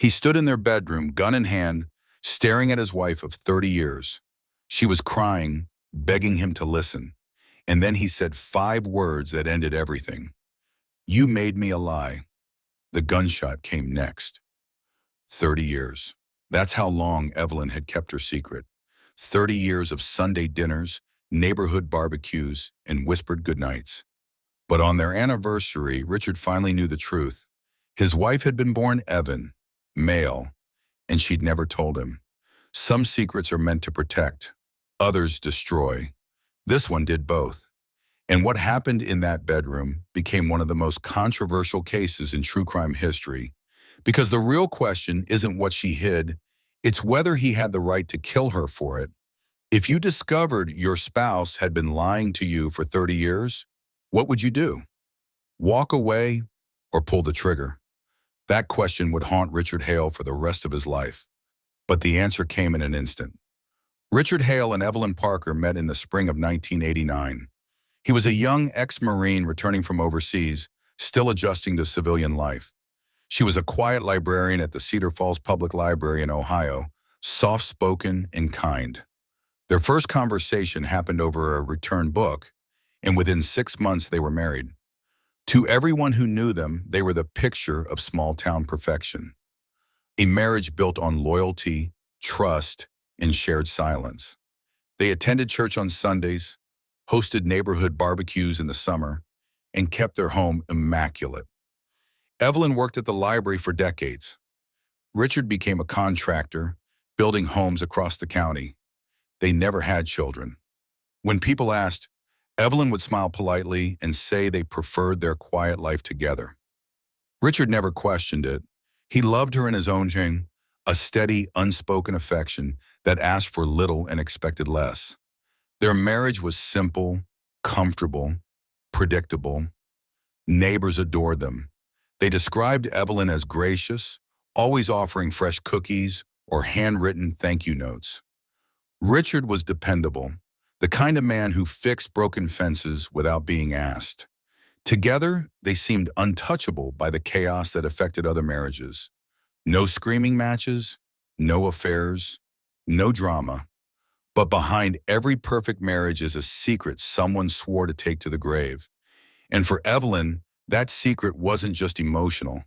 He stood in their bedroom, gun in hand, staring at his wife of 30 years. She was crying, begging him to listen. And then he said 5 words that ended everything. "You made me a lie." The gunshot came next. 30 years. That's how long Evelyn had kept her secret. 30 years of Sunday dinners, neighborhood barbecues, and whispered goodnights. But on their anniversary, Richard finally knew the truth. His wife had been born Evan, male, and she'd never told him. Some secrets are meant to protect, others destroy. This one did both. And what happened in that bedroom became one of the most controversial cases in true crime history. Because the real question isn't what she hid, it's whether he had the right to kill her for it. If you discovered your spouse had been lying to you for 30 years, what would you do? Walk away or pull the trigger? That question would haunt Richard Hale for the rest of his life. But the answer came in an instant. Richard Hale and Evelyn Parker met in the spring of 1989. He was a young ex-Marine returning from overseas, still adjusting to civilian life. She was a quiet librarian at the Cedar Falls Public Library in Ohio, soft-spoken and kind. Their first conversation happened over a returned book, and within 6 months they were married. To everyone who knew them, they were the picture of small-town perfection. A marriage built on loyalty, trust, and shared silence. They attended church on Sundays, hosted neighborhood barbecues in the summer, and kept their home immaculate. Evelyn worked at the library for decades. Richard became a contractor, building homes across the county. They never had children. When people asked, Evelyn would smile politely and say they preferred their quiet life together. Richard never questioned it. He loved her in his own way, a steady, unspoken affection that asked for little and expected less. Their marriage was simple, comfortable, predictable. Neighbors adored them. They described Evelyn as gracious, always offering fresh cookies or handwritten thank you notes. Richard was dependable, the kind of man who fixed broken fences without being asked. Together, they seemed untouchable by the chaos that affected other marriages. No screaming matches, no affairs, no drama. But behind every perfect marriage is a secret someone swore to take to the grave. And for Evelyn, that secret wasn't just emotional.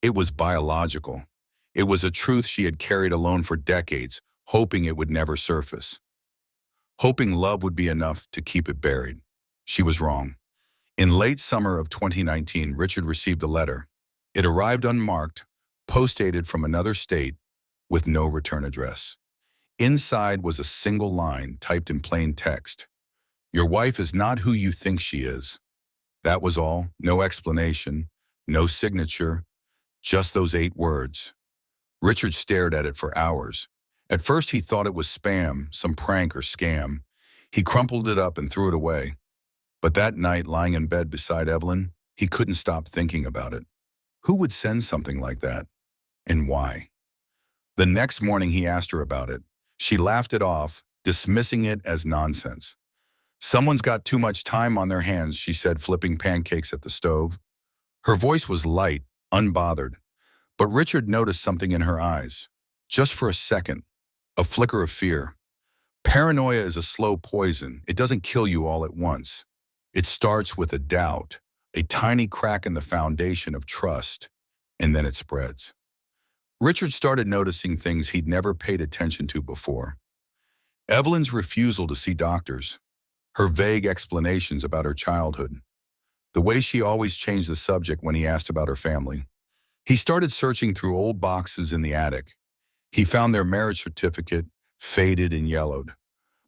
It was biological. It was a truth she had carried alone for decades, hoping it would never surface. Hoping love would be enough to keep it buried. She was wrong. In late summer of 2019, Richard received a letter. It arrived unmarked, post-dated from another state, with no return address. Inside was a single line typed in plain text. "Your wife is not who you think she is." That was all, no explanation, no signature, just those 8 words. Richard stared at it for hours. At first he thought it was spam, some prank or scam. He crumpled it up and threw it away. But that night, lying in bed beside Evelyn, he couldn't stop thinking about it. Who would send something like that? And why? The next morning he asked her about it. She laughed it off, dismissing it as nonsense. "Someone's got too much time on their hands," she said, flipping pancakes at the stove. Her voice was light, unbothered. But Richard noticed something in her eyes. Just for a second, a flicker of fear. Paranoia is a slow poison. It doesn't kill you all at once. It starts with a doubt, a tiny crack in the foundation of trust, and then it spreads. Richard started noticing things he'd never paid attention to before. Evelyn's refusal to see doctors, her vague explanations about her childhood, the way she always changed the subject when he asked about her family. He started searching through old boxes in the attic. He found their marriage certificate, faded and yellowed.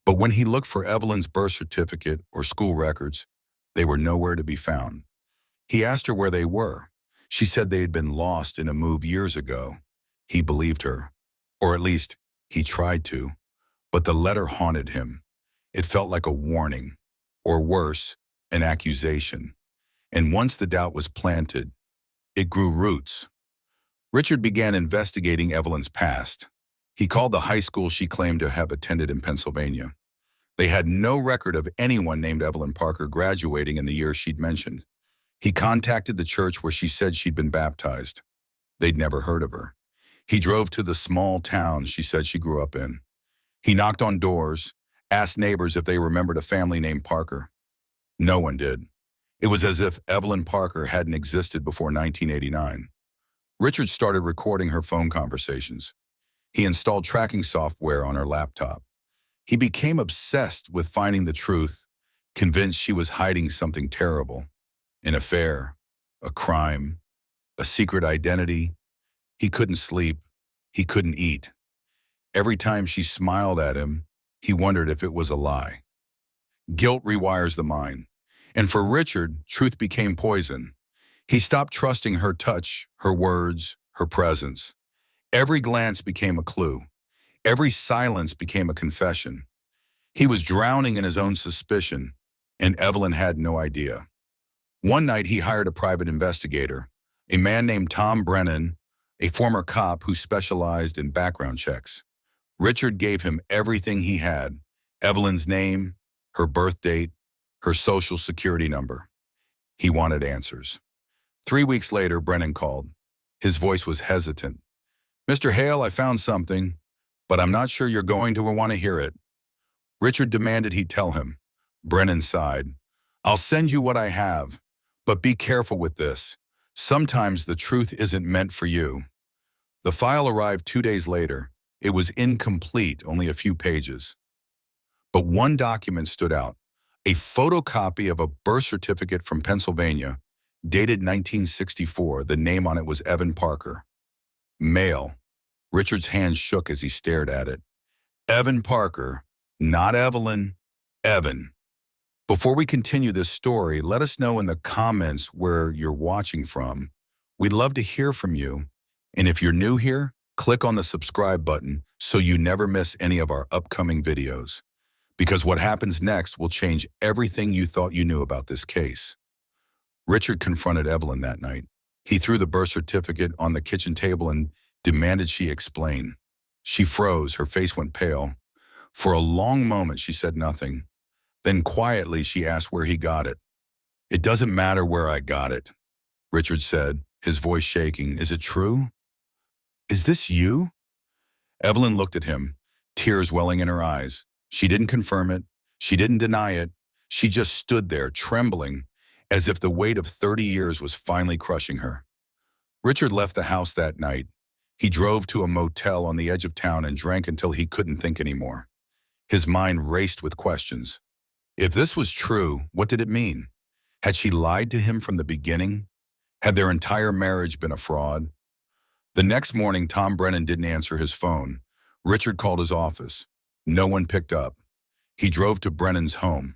But when he looked for Evelyn's birth certificate or school records, they were nowhere to be found. He asked her where they were. She said they had been lost in a move years ago. He believed her, or at least he tried to. But the letter haunted him. It felt like a warning, or worse, an accusation. And once the doubt was planted, it grew roots. Richard began investigating Evelyn's past. He called the high school she claimed to have attended in Pennsylvania. They had no record of anyone named Evelyn Parker graduating in the year she'd mentioned. He contacted the church where she said she'd been baptized. They'd never heard of her. He drove to the small town she said she grew up in. He knocked on doors, asked neighbors if they remembered a family named Parker. No one did. It was as if Evelyn Parker hadn't existed before 1989. Richard started recording her phone conversations. He installed tracking software on her laptop. He became obsessed with finding the truth, convinced she was hiding something terrible. An affair, a crime, a secret identity. He couldn't sleep. He couldn't eat. Every time she smiled at him, he wondered if it was a lie. Guilt rewires the mind. And for Richard, truth became poison. He stopped trusting her touch, her words, her presence. Every glance became a clue. Every silence became a confession. He was drowning in his own suspicion, and Evelyn had no idea. One night he hired a private investigator, a man named Tom Brennan, a former cop who specialized in background checks. Richard gave him everything he had: Evelyn's name, her birth date, her social security number. He wanted answers. 3 weeks later, Brennan called. His voice was hesitant. "Mr. Hale, I found something, but I'm not sure you're going to want to hear it." Richard demanded he tell him. Brennan sighed. "I'll send you what I have, but be careful with this. Sometimes the truth isn't meant for you." The file arrived 2 days later. It was incomplete, only a few pages. But one document stood out: a photocopy of a birth certificate from Pennsylvania, dated 1964. The name on it was Evan Parker. Male. Richard's hand shook as he stared at it. Evan Parker, not Evelyn, Evan. Before we continue this story, let us know in the comments where you're watching from. We'd love to hear from you. And if you're new here, click on the subscribe button so you never miss any of our upcoming videos. Because what happens next will change everything you thought you knew about this case. Richard confronted Evelyn that night. He threw the birth certificate on the kitchen table and demanded she explain. She froze, her face went pale. For a long moment, she said nothing. Then quietly, she asked where he got it. "It doesn't matter where I got it," Richard said, his voice shaking. "Is it true? Is this you?" Evelyn looked at him, tears welling in her eyes. She didn't confirm it. She didn't deny it. She just stood there, trembling, as if the weight of 30 years was finally crushing her. Richard left the house that night. He drove to a motel on the edge of town and drank until he couldn't think anymore. His mind raced with questions. If this was true, what did it mean? Had she lied to him from the beginning? Had their entire marriage been a fraud? The next morning, Tom Brennan didn't answer his phone. Richard called his office. No one picked up. He drove to Brennan's home.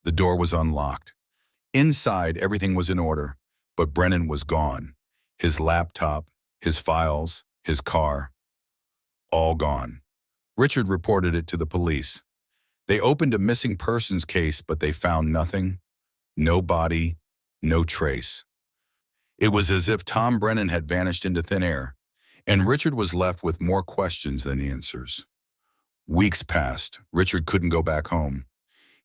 The door was unlocked. Inside, everything was in order, but Brennan was gone. His laptop, his files, his car, all gone. Richard reported it to the police. They opened a missing persons case, but they found nothing. No body, no trace. It was as if Tom Brennan had vanished into thin air, and Richard was left with more questions than answers. Weeks passed. Richard couldn't go back home.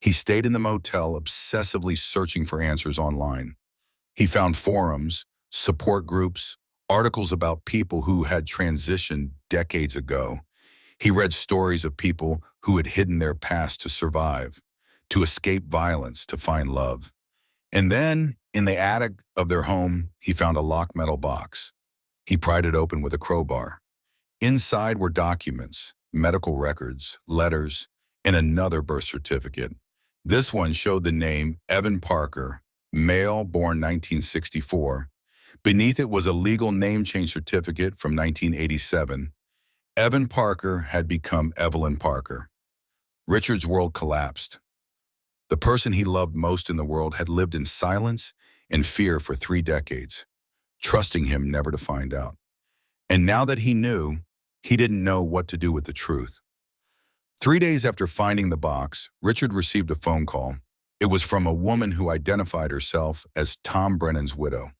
He stayed in the motel, obsessively searching for answers online. He found forums, support groups, articles about people who had transitioned decades ago. He read stories of people who had hidden their past to survive, to escape violence, to find love. And then, in the attic of their home, he found a locked metal box. He pried it open with a crowbar. Inside were documents, medical records, letters, and another birth certificate. This one showed the name Evan Parker, male, born 1964. Beneath it was a legal name change certificate from 1987. Evan Parker had become Evelyn Parker. Richard's world collapsed. The person he loved most in the world had lived in silence and fear for 3 decades, trusting him never to find out. And now that he knew, he didn't know what to do with the truth. 3 days after finding the box, Richard received a phone call. It was from a woman who identified herself as Tom Brennan's widow.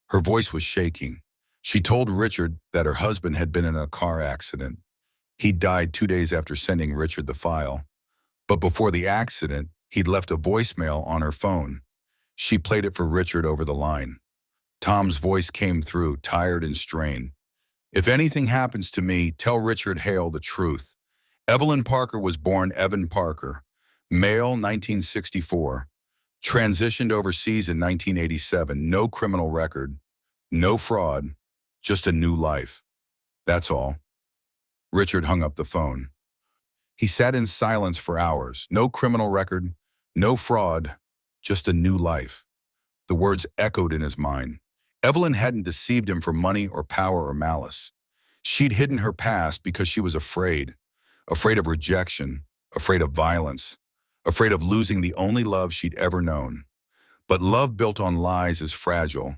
Her voice was shaking. She told Richard that her husband had been in a car accident. He died 2 days after sending Richard the file. But before the accident, he'd left a voicemail on her phone. She played it for Richard over the line. Tom's voice came through, tired and strained. If anything happens to me, tell Richard Hale the truth. Evelyn Parker was born Evan Parker, male 1964, transitioned overseas in 1987, no criminal record, no fraud, just a new life. That's all. Richard hung up the phone. He sat in silence for hours. No criminal record, no fraud, just a new life. The words echoed in his mind. Evelyn hadn't deceived him for money or power or malice. She'd hidden her past because she was afraid. Afraid of rejection, afraid of violence, afraid of losing the only love she'd ever known. But love built on lies is fragile,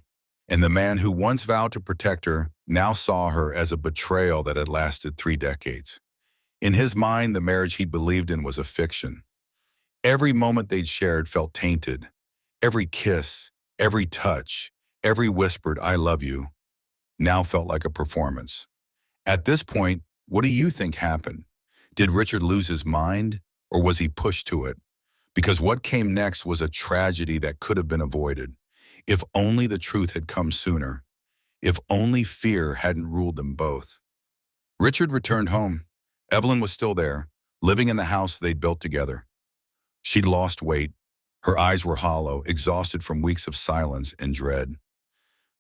and the man who once vowed to protect her now saw her as a betrayal that had lasted 3 decades. In his mind, the marriage he'd believed in was a fiction. Every moment they'd shared felt tainted. Every kiss, every touch, every whispered "I love you" now felt like a performance. At this point, what do you think happened? Did Richard lose his mind, or was he pushed to it? Because what came next was a tragedy that could have been avoided. If only the truth had come sooner. If only fear hadn't ruled them both. Richard returned home. Evelyn was still there, living in the house they'd built together. She'd lost weight. Her eyes were hollow, exhausted from weeks of silence and dread.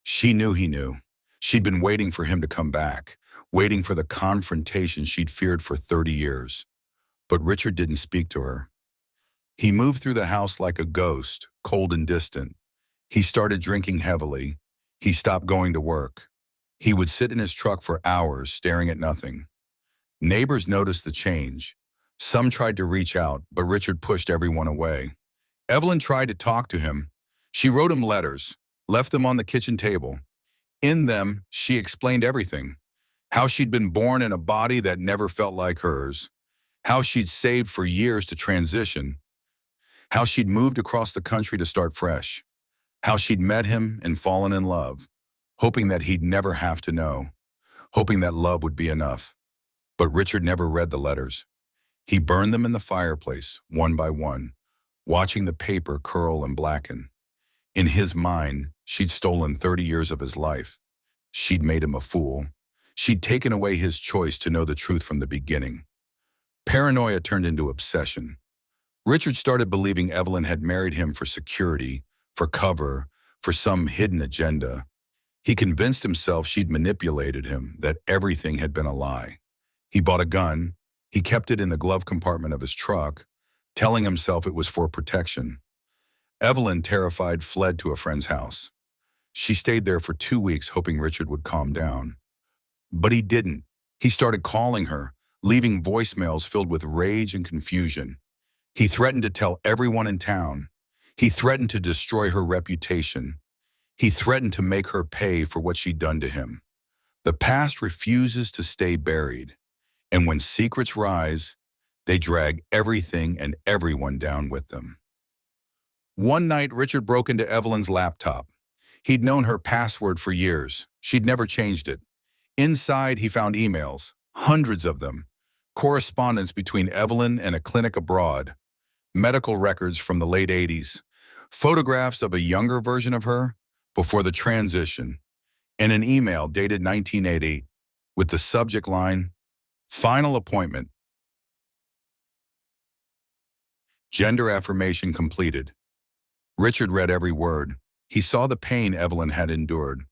She knew he knew. She'd been waiting for him to come back, waiting for the confrontation she'd feared for 30 years. But Richard didn't speak to her. He moved through the house like a ghost, cold and distant. He started drinking heavily. He stopped going to work. He would sit in his truck for hours, staring at nothing. Neighbors noticed the change. Some tried to reach out, but Richard pushed everyone away. Evelyn tried to talk to him. She wrote him letters, left them on the kitchen table. In them, she explained everything. How she'd been born in a body that never felt like hers. How she'd saved for years to transition. How she'd moved across the country to start fresh. How she'd met him and fallen in love, hoping that he'd never have to know, hoping that love would be enough. But Richard never read the letters. He burned them in the fireplace, one by one, watching the paper curl and blacken. In his mind, she'd stolen 30 years of his life. She'd made him a fool. She'd taken away his choice to know the truth from the beginning. Paranoia turned into obsession. Richard started believing Evelyn had married him for security, for cover, for some hidden agenda. He convinced himself she'd manipulated him, that everything had been a lie. He bought a gun. He kept it in the glove compartment of his truck, telling himself it was for protection. Evelyn, terrified, fled to a friend's house. She stayed there for 2 weeks, hoping Richard would calm down. But he didn't. He started calling her, leaving voicemails filled with rage and confusion. He threatened to tell everyone in town. He threatened to destroy her reputation. He threatened to make her pay for what she'd done to him. The past refuses to stay buried. And when secrets rise, they drag everything and everyone down with them. One night, Richard broke into Evelyn's laptop. He'd known her password for years. She'd never changed it. Inside, he found emails, hundreds of them, correspondence between Evelyn and a clinic abroad, medical records from the late 80s, photographs of a younger version of her before the transition, and an email dated 1980 with the subject line, "Final appointment. Gender affirmation completed." Richard read every word. He saw the pain Evelyn had endured,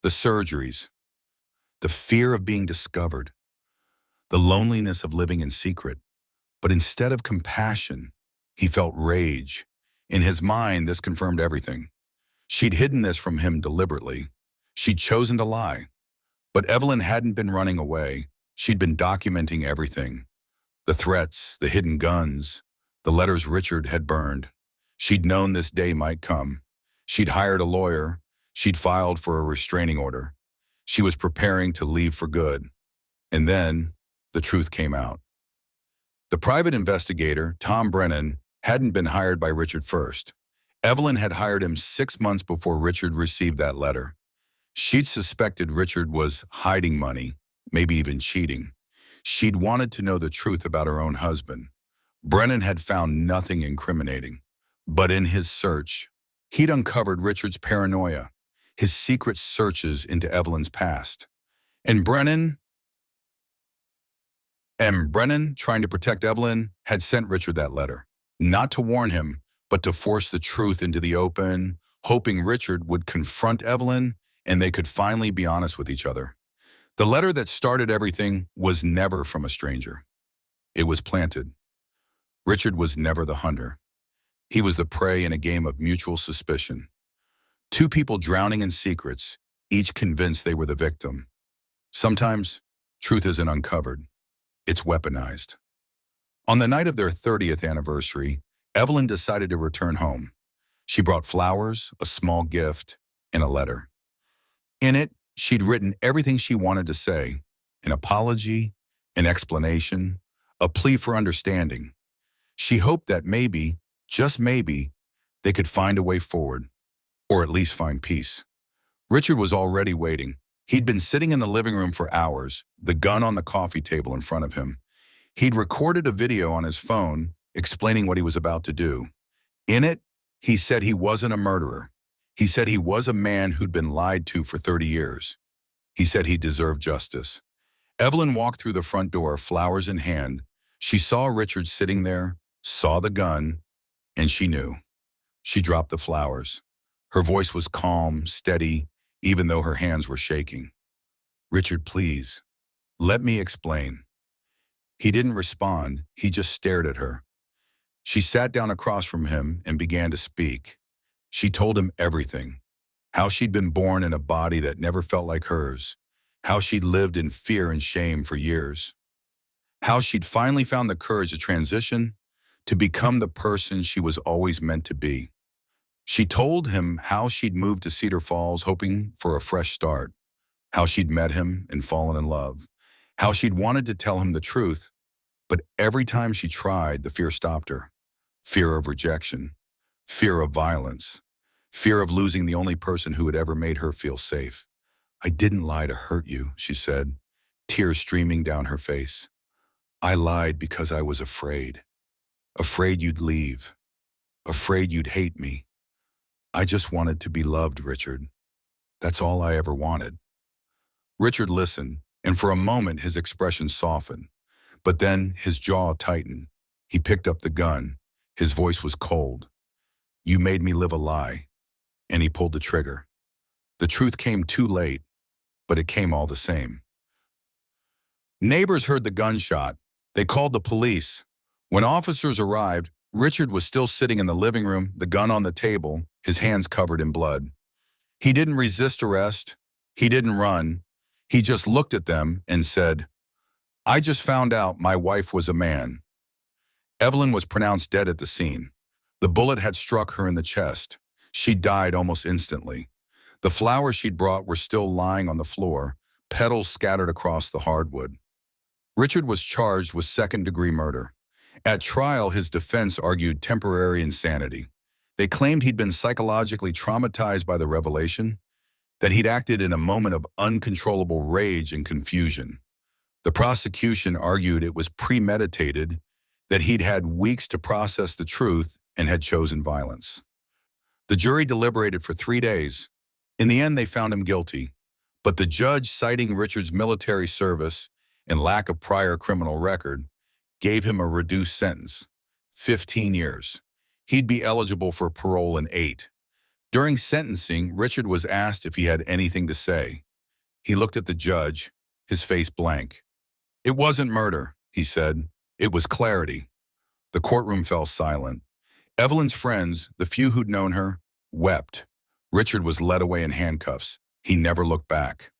the surgeries, the fear of being discovered, the loneliness of living in secret. But instead of compassion, he felt rage. In his mind, this confirmed everything. She'd hidden this from him deliberately. She'd chosen to lie. But Evelyn hadn't been running away. She'd been documenting everything. The threats, the hidden guns, the letters Richard had burned. She'd known this day might come. She'd hired a lawyer. She'd filed for a restraining order. She was preparing to leave for good. And then the truth came out. The private investigator, Tom Brennan, hadn't been hired by Richard first. Evelyn had hired him 6 months before Richard received that letter. She'd suspected Richard was hiding money, maybe even cheating. She'd wanted to know the truth about her own husband. Brennan had found nothing incriminating. But in his search, he'd uncovered Richard's paranoia, his secret searches into Evelyn's past. And Brennan, trying to protect Evelyn, had sent Richard that letter. Not to warn him, but to force the truth into the open, hoping Richard would confront Evelyn and they could finally be honest with each other. The letter that started everything was never from a stranger. It was planted. Richard was never the hunter. He was the prey in a game of mutual suspicion. Two people drowning in secrets, each convinced they were the victim. Sometimes, truth isn't uncovered. It's weaponized. On the night of their 30th anniversary, Evelyn decided to return home. She brought flowers, a small gift, and a letter. In it, she'd written everything she wanted to say: an apology, an explanation, a plea for understanding. She hoped that maybe, just maybe, they could find a way forward, or at least find peace. Richard was already waiting. He'd been sitting in the living room for hours, the gun on the coffee table in front of him. He'd recorded a video on his phone explaining what he was about to do. In it, he said he wasn't a murderer. He said he was a man who'd been lied to for 30 years. He said he deserved justice. Evelyn walked through the front door, flowers in hand. She saw Richard sitting there, saw the gun, and she knew. She dropped the flowers. Her voice was calm, steady, even though her hands were shaking. "Richard, please, let me explain." He didn't respond. He just stared at her. She sat down across from him and began to speak. She told him everything. How she'd been born in a body that never felt like hers. How she'd lived in fear and shame for years. How she'd finally found the courage to transition, to become the person she was always meant to be. She told him how she'd moved to Cedar Falls hoping for a fresh start. How she'd met him and fallen in love. How she'd wanted to tell him the truth, but every time she tried, the fear stopped her. Fear of rejection. Fear of violence. Fear of losing the only person who had ever made her feel safe. "I didn't lie to hurt you," she said, tears streaming down her face. "I lied because I was afraid. Afraid you'd leave. Afraid you'd hate me. I just wanted to be loved, Richard. That's all I ever wanted." Richard listened, and for a moment his expression softened. But then his jaw tightened. He picked up the gun. His voice was cold. "You made me live a lie." And he pulled the trigger. The truth came too late, but it came all the same. Neighbors heard the gunshot. They called the police. When officers arrived, Richard was still sitting in the living room, the gun on the table, his hands covered in blood. He didn't resist arrest. He didn't run. He just looked at them and said, "I just found out my wife was a man." Evelyn was pronounced dead at the scene. The bullet had struck her in the chest. She died almost instantly. The flowers she'd brought were still lying on the floor, petals scattered across the hardwood. Richard was charged with second-degree murder. At trial, his defense argued temporary insanity. They claimed he'd been psychologically traumatized by the revelation, that he'd acted in a moment of uncontrollable rage and confusion. The prosecution argued it was premeditated, that he'd had weeks to process the truth and had chosen violence. The jury deliberated for 3 days. In the end, they found him guilty, but the judge, citing Richard's military service and lack of prior criminal record, gave him a reduced sentence, 15 years. He'd be eligible for parole in 8. During sentencing, Richard was asked if he had anything to say. He looked at the judge, his face blank. "It wasn't murder," he said. "It was clarity." The courtroom fell silent. Evelyn's friends, the few who'd known her, wept. Richard was led away in handcuffs. He never looked back.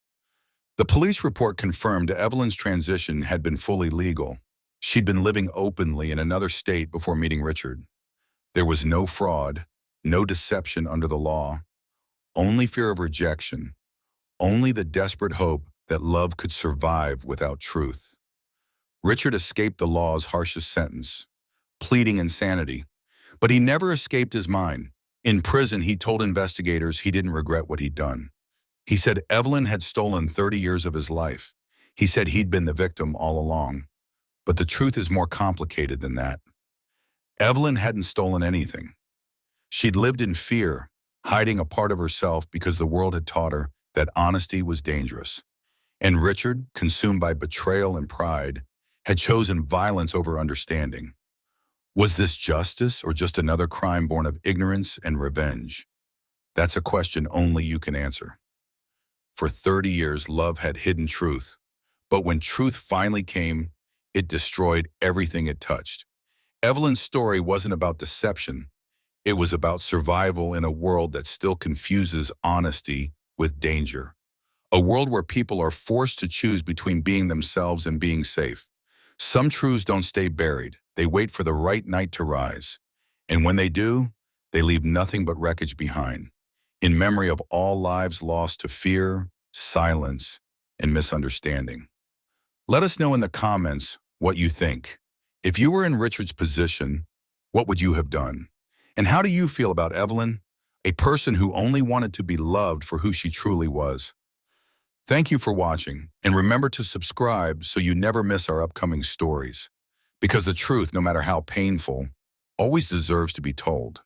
The police report confirmed Evelyn's transition had been fully legal. She'd been living openly in another state before meeting Richard. There was no fraud, no deception under the law, only fear of rejection, only the desperate hope that love could survive without truth. Richard escaped the law's harshest sentence, pleading insanity, but he never escaped his mind. In prison, he told investigators he didn't regret what he'd done. He said Evelyn had stolen 30 years of his life. He said he'd been the victim all along. But the truth is more complicated than that. Evelyn hadn't stolen anything. She'd lived in fear, hiding a part of herself because the world had taught her that honesty was dangerous. And Richard, consumed by betrayal and pride, had chosen violence over understanding. Was this justice or just another crime born of ignorance and revenge? That's a question only you can answer. For 30 years, love had hidden truth. But when truth finally came, it destroyed everything it touched. Evelyn's story wasn't about deception. It was about survival in a world that still confuses honesty with danger. A world where people are forced to choose between being themselves and being safe. Some truths don't stay buried. They wait for the right night to rise. And when they do, they leave nothing but wreckage behind, in memory of all lives lost to fear, silence, and misunderstanding. Let us know in the comments what you think. If you were in Richard's position, what would you have done? And how do you feel about Evelyn, a person who only wanted to be loved for who she truly was? Thank you for watching, and remember to subscribe so you never miss our upcoming stories. Because the truth, no matter how painful, always deserves to be told.